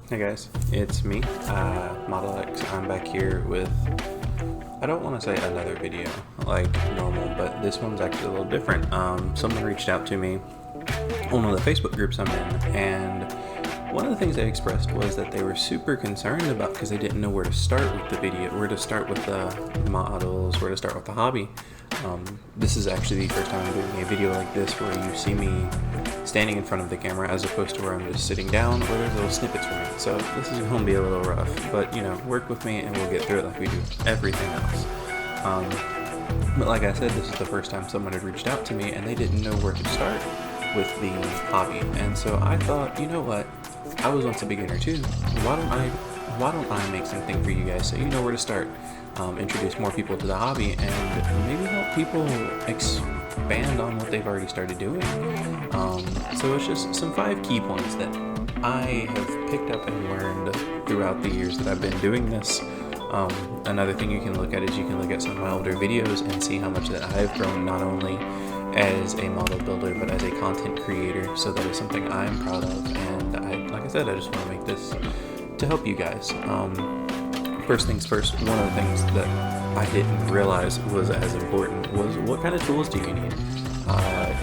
Hey guys, it's me, Model X. I'm back here with, I don't want to say another video like normal, but this one's actually a little different. Someone reached out to me on one of the Facebook groups I'm in, and one of the things they expressed was that they were super concerned about because they didn't know where to start with the video, where to start with the models, where to start with the hobby. This is actually the first time I'm doing a video like this where you see me standing in front of the camera as opposed to where I'm just sitting down where there's little snippets for me. So this is going to be a little rough, but you know, work with me and we'll get through it like we do everything else. But like I said, this is the first time someone had reached out to me and they didn't know where to start with the hobby. And so I thought, you know what? I was once a beginner too. Why don't I make something for you guys so you know where to start? Introduce more people to the hobby and maybe help people expand on what they've already started doing. So it's just some 5 key points that I have picked up and learned throughout the years that I've been doing this. Another thing you can look at is you can look at some of my older videos and see how much that I've grown, not only as a model builder but as a content creator. So that is something I'm proud of, and like I said, I just want to make this to help you guys. First things first, one of the things that I didn't realize was as important was what kind of tools do you need?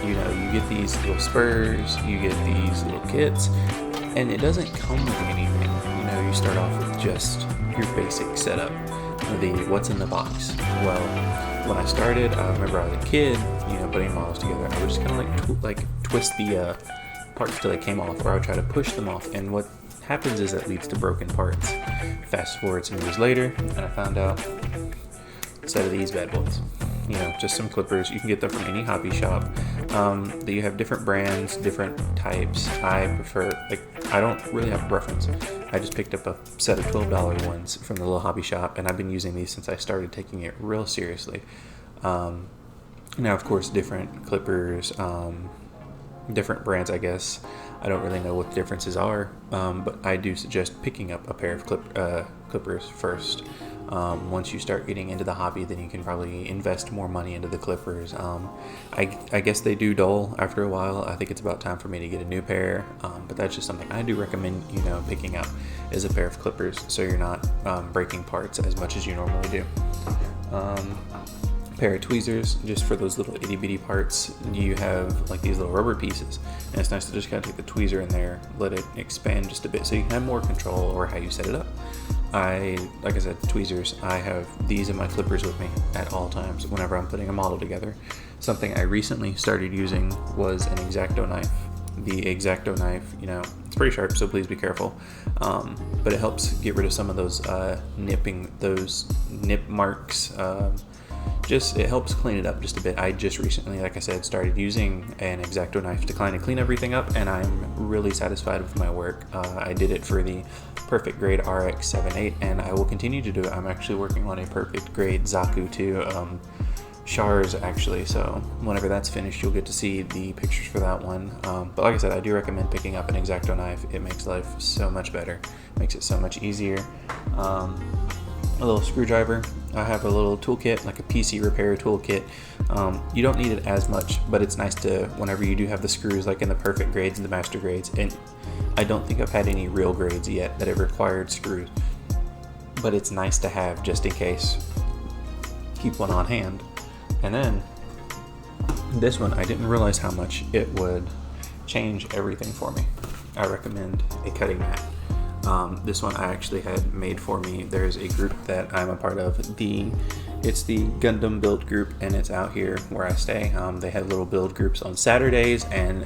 You get these little spurs, you get these little kits, and it doesn't come with anything. You start off with just your basic setup, the what's in the box. Well, when I started, I remember I was a kid, putting models together. I would just kind of twist the parts till they came off, or I would try to push them off, and what happens is that leads to broken parts. Fast forward some years later, and I found out a set of these bad boys. Just some clippers. You can get them from any hobby shop. You have different brands, different types. I prefer, I don't really have a preference. I just picked up a set of $12 ones from the little hobby shop, and I've been using these since I started taking it real seriously. Now, of course, different clippers, different brands, I guess. I don't really know what the differences are, but I do suggest picking up a pair of clippers first. Once you start getting into the hobby, then you can probably invest more money into the clippers. I guess they do dull after a while. I think it's about time for me to get a new pair, but that's just something I do recommend, picking up is a pair of clippers so you're not breaking parts as much as you normally do. Pair of tweezers just for those little itty bitty parts. You have like these little rubber pieces, and it's nice to just kind of take the tweezer in there, let it expand just a bit so you can have more control over how you set it up. Like I said, tweezers, I have these in my clippers with me at all times whenever I'm putting a model together. Something I recently started using was an X-Acto knife. The X-Acto knife, it's pretty sharp, so please be careful. But it helps get rid of some of those those nip marks. It helps clean it up just a bit. I just recently, like I said, started using an X-Acto knife to kind of clean everything up, and I'm really satisfied with my work. I did it for the perfect grade RX78, and I will continue to do it. I'm actually working on a perfect grade Zaku too, Shars actually, so whenever that's finished you'll get to see the pictures for that one. But like I said, I do recommend picking up an X-Acto knife. It makes life so much better, makes it so much easier. A little screwdriver. I have a little toolkit, like a PC repair toolkit. You don't need it as much, but it's nice to, whenever you do have the screws, like in the perfect grades and the master grades, and I don't think I've had any real grades yet that have required screws, but it's nice to have just in case. Keep one on hand. And then this one, I didn't realize how much it would change everything for me. I recommend a cutting mat. This one I actually had made for me. There's a group that I'm a part of. It's the Gundam build group, and it's out here where I stay. They had little build groups on Saturdays, and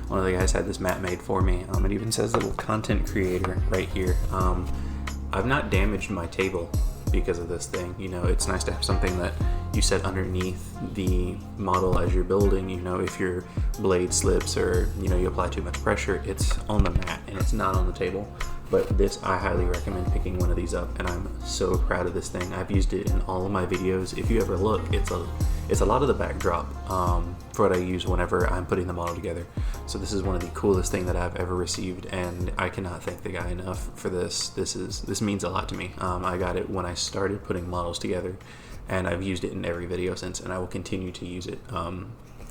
one of the guys had this mat made for me. It even says little content creator right here. I've not damaged my table because of this thing. It's nice to have something that you set underneath the model as you're building. If your blade slips or you apply too much pressure, it's on the mat and it's not on the table. But this, I highly recommend picking one of these up, and I'm so proud of this thing. I've used it in all of my videos. If you ever look, it's a lot of the backdrop for what I use whenever I'm putting the model together. So this is one of the coolest things that I've ever received, and I cannot thank the guy enough for this. This means a lot to me. I got it when I started putting models together, and I've used it in every video since, and I will continue to use it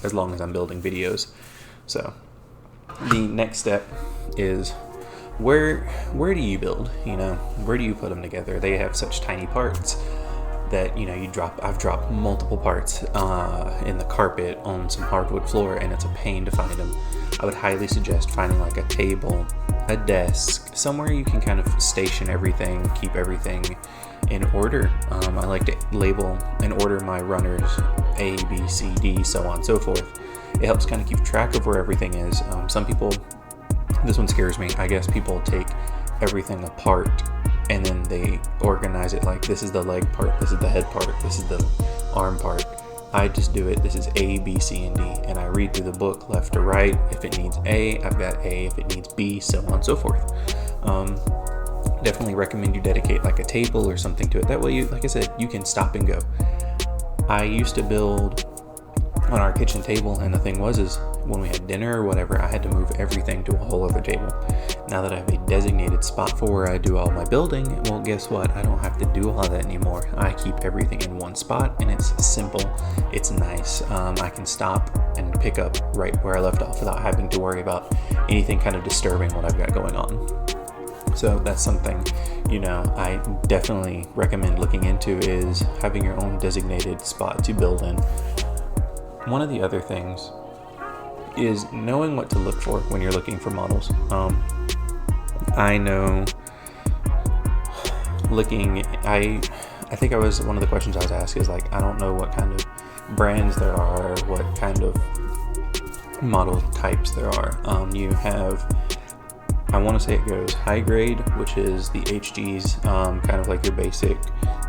as long as I'm building videos. So the next step is where do you build? You know, where do you put them together? They have such tiny parts that, you know, I've dropped multiple parts in the carpet on some hardwood floor, and it's a pain to find them. I would highly suggest finding like a table, a desk, somewhere you can kind of station everything, keep everything in order. I like to label and order my runners A, B, C, D, so on and so forth. It helps kind of keep track of where everything is. Some people, this one scares me, I guess people take everything apart and then they organize it like this is the leg part, this is the head part, this is the arm part. I just do it, this is A, B, C, and D, and I read through the book left to right. If it needs A, I've got A. If it needs B, so on and so forth. Definitely recommend you dedicate like a table or something to it. That way, you, like I said, you can stop and go. I used to build on our kitchen table, and the thing was is when we had dinner or whatever, I had to move everything to a whole other table. Now that I have a designated spot for where I do all my building, well, guess what? I don't have to do all that anymore. I keep everything in one spot, and it's simple. It's nice. I can stop and pick up right where I left off without having to worry about anything kind of disturbing what I've got going on. So that's something, you know, I definitely recommend looking into, is having your own designated spot to build in. One of the other things is knowing what to look for when you're looking for models. I know I think one of the questions I was asked is like, I don't know what kind of brands there are, what kind of model types there are. You have, I want to say it goes high grade, which is the HGs, kind of like your basic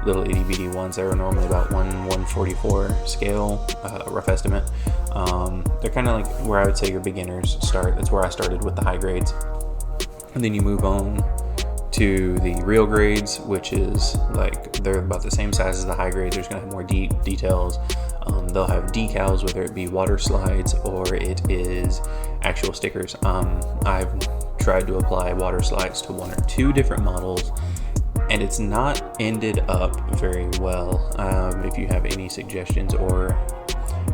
little itty bitty ones that are normally about 1/144 scale, rough estimate. They're kind of like where I would say your beginners start. That's where I started with the high grades. And then you move on to the real grades, which is like they're about the same size as the high grades. There's going to have more details. They'll have decals, whether it be water slides or it is actual stickers. I've tried to apply water slides to one or two different models, and it's not ended up very well. If you have any suggestions or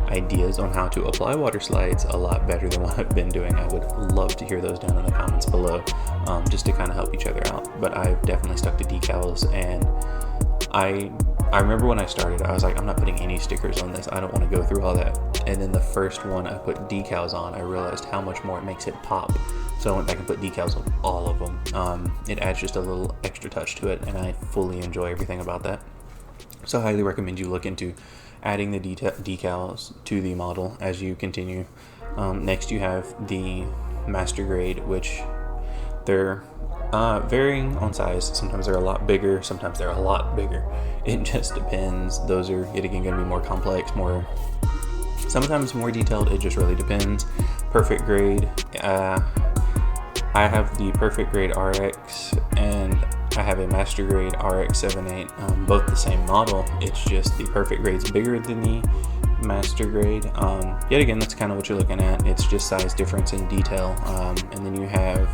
ideas on how to apply water slides a lot better than what I've been doing, I would love to hear those down in the comments below, just to kind of help each other out. But I've definitely stuck to decals, and I remember when I started, I was like, I'm not putting any stickers on this. I don't want to go through all that. And then the first one I put decals on, I realized how much more it makes it pop. So I went back and put decals on all of them. It adds just a little extra touch to it, and I fully enjoy everything about that. So I highly recommend you look into adding the decals to the model as you continue. Next you have the master grade, which they're varying on size. Sometimes they're a lot bigger, sometimes they're a lot bigger. It just depends. Those are yet again going to be more complex, sometimes more detailed. It just really depends. Perfect grade, I have the perfect grade RX and I have a master grade RX 78, both the same model. It's just the perfect grade's bigger than the master grade. Yet again, that's kind of what you're looking at. It's just size difference in detail. And then you have,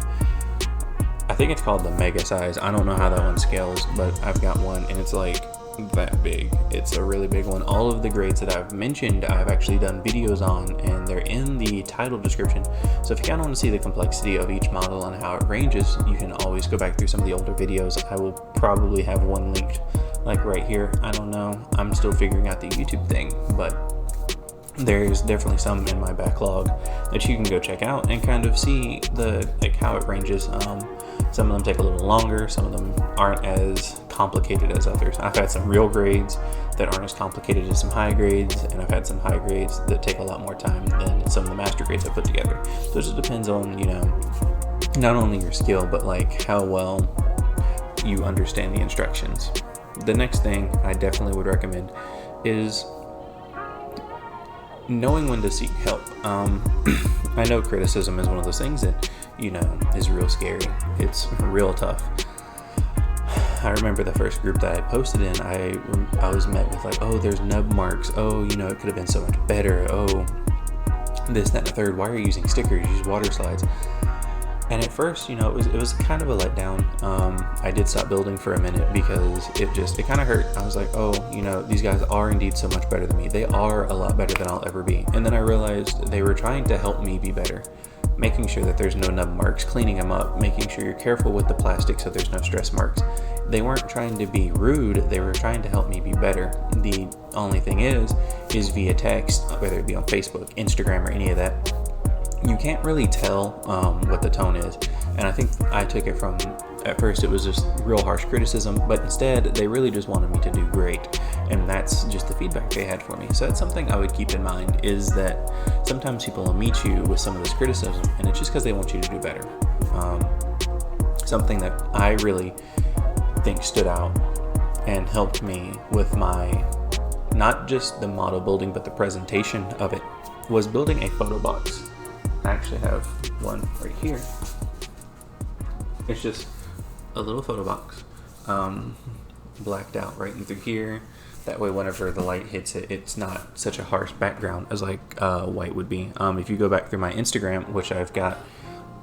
I think it's called the mega size. I don't know how that one scales, but I've got one and it's like that big. It's a really big one. All of the grades that I've mentioned, I've actually done videos on, and they're in the title description. So if you kind of want to see the complexity of each model and how it ranges, you can always go back through some of the older videos. I will probably have one linked like right here. I don't know. I'm still figuring out the YouTube thing, but there's definitely some in my backlog that you can go check out and kind of see how it ranges. Some of them take a little longer, some of them aren't as complicated as others. I've had some real grades that aren't as complicated as some high grades, and I've had some high grades that take a lot more time than some of the master grades I put together. So it just depends on, not only your skill, but like how well you understand the instructions. The next thing I definitely would recommend is knowing when to seek help. I know criticism is one of those things that, is real scary. It's real tough. I remember the first group that I posted in, I was met with like, oh, there's nub marks. Oh, it could have been so much better. Oh, this, that, and the third. Why are you using stickers? Use water slides. And at first, it was kind of a letdown. I did stop building for a minute because it kind of hurt. I was like, oh, these guys are indeed so much better than me. They are a lot better than I'll ever be. And then I realized they were trying to help me be better. making sure that there's no nub marks, cleaning them up, making sure you're careful with the plastic so there's no stress marks. They weren't trying to be rude, they were trying to help me be better. The only thing is via text, whether it be on Facebook, Instagram, or any of that, you can't really tell what the tone is. And I think I took it from, at first it was just real harsh criticism, but instead they really just wanted me to do great. And that's just the feedback they had for me. So that's something I would keep in mind, is that sometimes people will meet you with some of this criticism and it's just because they want you to do better. Something that I really think stood out and helped me with my, not just the model building, but the presentation of it, was building a photo box. I actually have one right here. It's just a little photo box, blacked out right through here. That way, whenever the light hits it, it's not such a harsh background as like white would be. If you go back through my Instagram, which I've got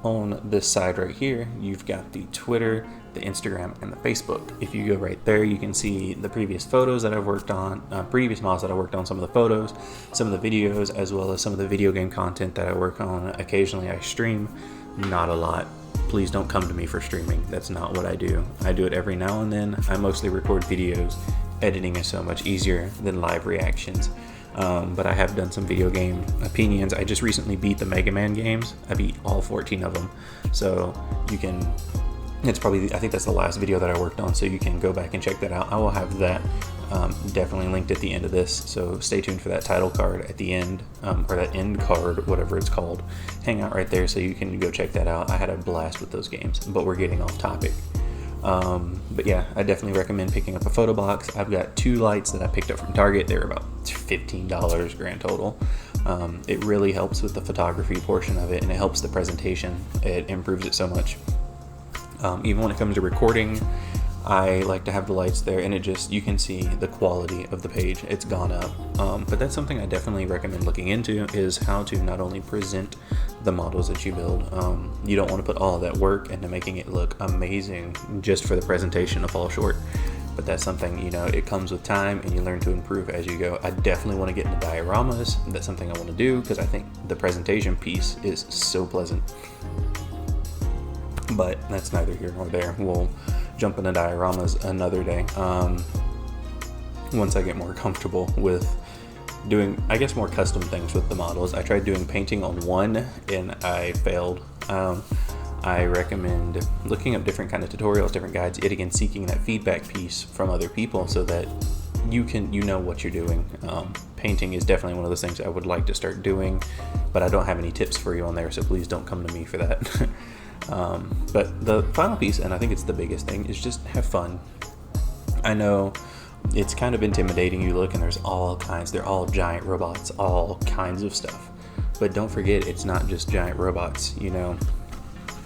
on this side right here, you've got the Twitter, the Instagram, and the Facebook. If you go right there, you can see the previous photos that I've worked on, previous models that I worked on, some of the photos, some of the videos, as well as some of the video game content that I work on. Occasionally I stream, not a lot. Please don't come to me for streaming. That's not what I do. I do it every now and then. I mostly record videos. Editing is so much easier than live reactions. But I have done some video game opinions. I just recently beat the Mega Man games. I beat all 14 of them. So you can, it's probably, I think that's the last video that I worked on, so you can go back and check that out. I will have that definitely linked at the end of this, so stay tuned for that title card at the end, or that end card, whatever it's called. Hang out right there so you can go check that out. I had a blast with those games, but we're getting off topic. But yeah, I definitely recommend picking up a photo box. I've got 2 lights that I picked up from Target. They're about $15 grand total. It really helps with the photography portion of it, and it helps the presentation. It improves it so much. Even when it comes to recording, I like to have the lights there, and it just, you can see the quality of the page. It's gone up. But that's something I definitely recommend looking into, is how to not only present the models that you build. You don't want to put all of that work into making it look amazing just for the presentation to fall short. But that's something, you know, it comes with time and you learn to improve as you go. I definitely want to get into dioramas. That's something I want to do because I think the presentation piece is so pleasant. But that's neither here nor there. We'll jump into dioramas another day. Once I get more comfortable with doing, I guess, more custom things with the models. I tried doing painting on one and I failed. I recommend looking up different kind of tutorials, different guides, yet again seeking that feedback piece from other people so that you know what you're doing. Painting is definitely one of those things I would like to start doing, but I don't have any tips for you on there, so please don't come to me for that. But the final piece, and I think it's the biggest thing, is just have fun. I know it's kind of intimidating. You look and there's all kinds, they're all giant robots, all kinds of stuff. But don't forget, it's not just giant robots, you know.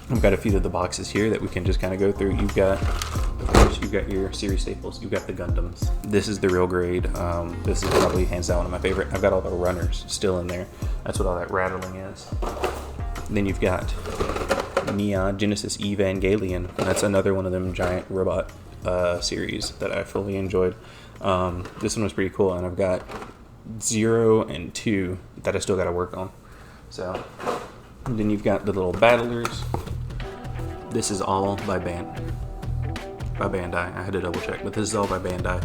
I've got a few of the boxes here that we can just kind of go through. You've got, of course, you've got your series staples. You've got the Gundams. This is the real grade. This is probably hands down one of my favorite. I've got all the runners still in there. That's what all that rattling is. Then you've got Neon Genesis Evangelion. That's another one of them giant robot series that I fully enjoyed. This one was pretty cool, and I've got 0 and 2 that I still got to work on. So then you've got the little battlers. This is all by Bandai. I had to double check, but this is all by Bandai.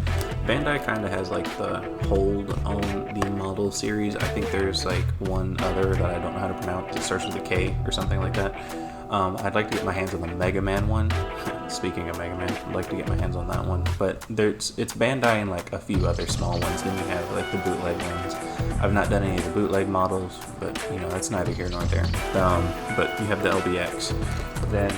Bandai kind of has like the hold on the model series. I think there's like one other that I don't know how to pronounce. It starts with a K or something like that. I'd like to get my hands on the Mega Man one. Speaking of Mega Man, I'd like to get my hands on that one. But it's Bandai and like a few other small ones. Then you have like the bootleg ones. I've not done any of the bootleg models, but you know, that's neither here nor there. But you have the LBX. Then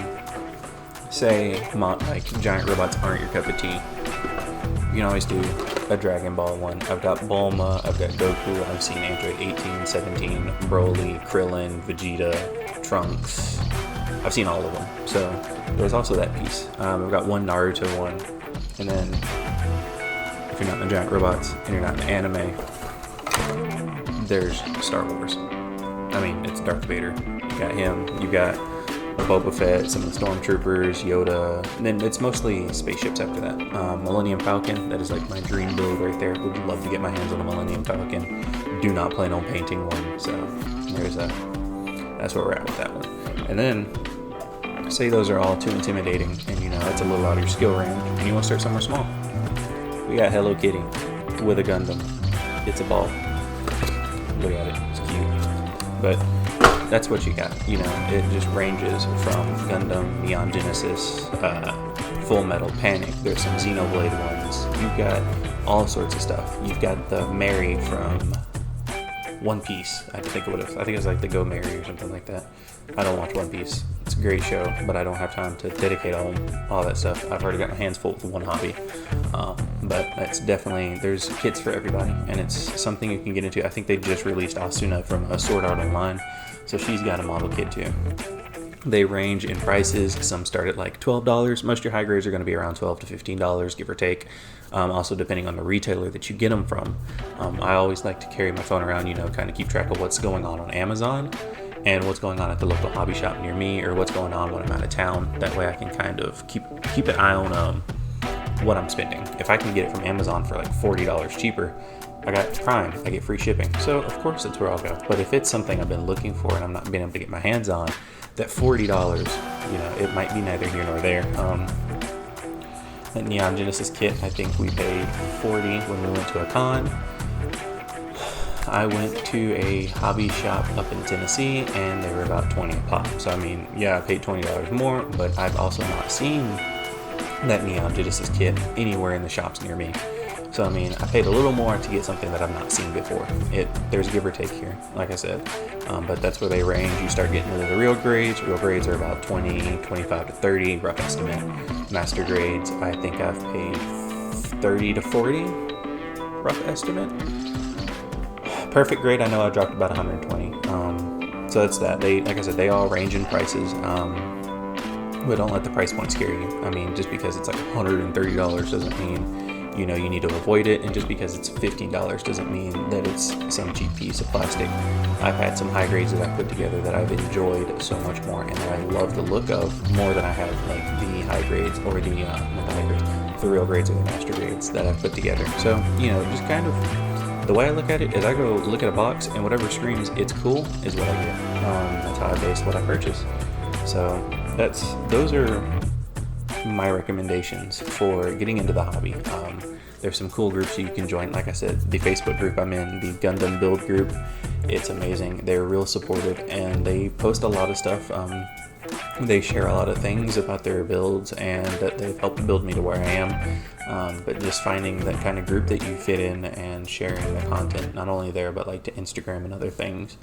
say like giant robots aren't your cup of tea, you can always do a Dragon Ball one. I've got Bulma, I've got Goku, I've seen Android 18, 17, Broly, Krillin, Vegeta, Trunks. I've seen all of them. So there's also that piece. I've got one Naruto one. And then if you're not into giant robots and you're not into anime, there's Star Wars. I mean, it's Darth Vader. You got him, you got Boba Fett, some of the Stormtroopers, Yoda, and then it's mostly spaceships after that. Millennium Falcon, that is like my dream build right there. Would love to get my hands on a Millennium Falcon. Do not plan on painting one, so there's that. that's where we're at with that one. And then say those are all too intimidating and you know that's a little out of your skill range and you want to start somewhere small. We got Hello Kitty with a Gundam. It's a ball. Look at it, it's cute. But that's what you got. You know, it just ranges from Gundam, Neon Genesis, Full Metal Panic. There's some Xenoblade ones. You've got all sorts of stuff. You've got the Mary from One Piece. I think it's like the Go Mary or something like that. I don't watch One Piece. It's a great show, but I don't have time to dedicate all that stuff. I've already got my hands full with one hobby. But that's definitely, there's kits for everybody, and it's something you can get into. I think they just released Asuna from Sword Art Online, so she's got a model kit too. They range in prices. Some start at like $12. Most of your high grades are going to be around $12 to $15, give or take. Also depending on the retailer that you get them from. I always like to carry my phone around, you know, kind of keep track of what's going on Amazon and what's going on at the local hobby shop near me, or what's going on when I'm out of town. That way I can kind of keep an eye on what I'm spending. If I can get it from Amazon for like $40 cheaper, I got Prime, I get free shipping. So of course that's where I'll go. But if it's something I've been looking for and I'm not being able to get my hands on, that $40, you know, it might be neither here nor there. That Neon Genesis kit, I think we paid $40 when we went to a con. I went to a hobby shop up in Tennessee and they were about $20 a pop. So I mean, yeah, I paid $20 more, but I've also not seen that Neon Genesis kit anywhere in the shops near me. So I mean, I paid a little more to get something that I've not seen before. There's give or take here, like I said, but that's where they range. You start getting into the real grades. Real grades are about 20, 25 to 30, rough estimate. Master grades, I think I've paid 30 to 40, rough estimate. Perfect grade, I know I dropped about 120. So that's that. Like I said, they all range in prices. But don't let the price point scare you. I mean, just because it's like $130 doesn't mean, you know, you need to avoid it. And just because it's $15 doesn't mean that it's some cheap piece of plastic. I've had some high grades that I put together that I've enjoyed so much more and that I love the look of more than I have like the high grades or the, not the high grades, the real grades or the master grades that I've put together. So, you know, just kind of, the way I look at it is I go look at a box and whatever screams it's cool is what I get. That's how I base what I purchase. So those are my recommendations for getting into the hobby. There's some cool groups you can join. Like I said, the Facebook group I'm in, the Gundam Build group, it's amazing. They're real supportive and they post a lot of stuff. They share a lot of things about their builds and that they've helped build me to where I am. But just finding that kind of group that you fit in and sharing the content, not only there, but like to Instagram and other things,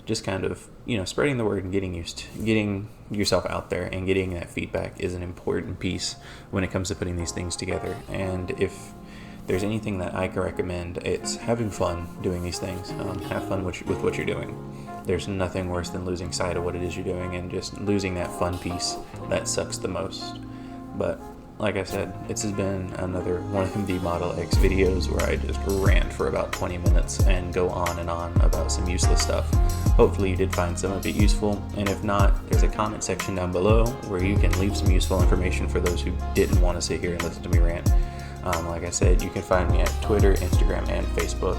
just kind of, you know, spreading the word and getting yourself out there and getting that feedback is an important piece when it comes to putting these things together. And if there's anything that I can recommend, it's having fun doing these things. Have fun with what you're doing. There's nothing worse than losing sight of what it is you're doing and just losing that fun piece. That sucks the most. But like I said, this has been another one of the Model X videos where I just rant for about 20 minutes and go on and on about some useless stuff. Hopefully you did find some of it useful, and if not, there's a comment section down below where you can leave some useful information for those who didn't want to sit here and listen to me rant. Like I said, you can find me at Twitter, Instagram, and Facebook.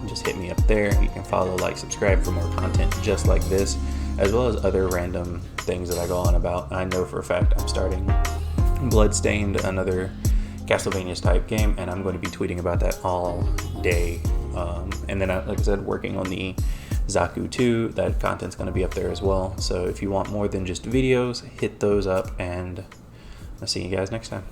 Just hit me up there. You can follow, like, subscribe for more content just like this, as well as other random things that I go on about. I know for a fact I'm starting Bloodstained, another Castlevania's type game, and I'm going to be tweeting about that all day. And then, like I said, working on the Zaku 2, that content's going to be up there as well. So if you want more than just videos, hit those up, and I'll see you guys next time.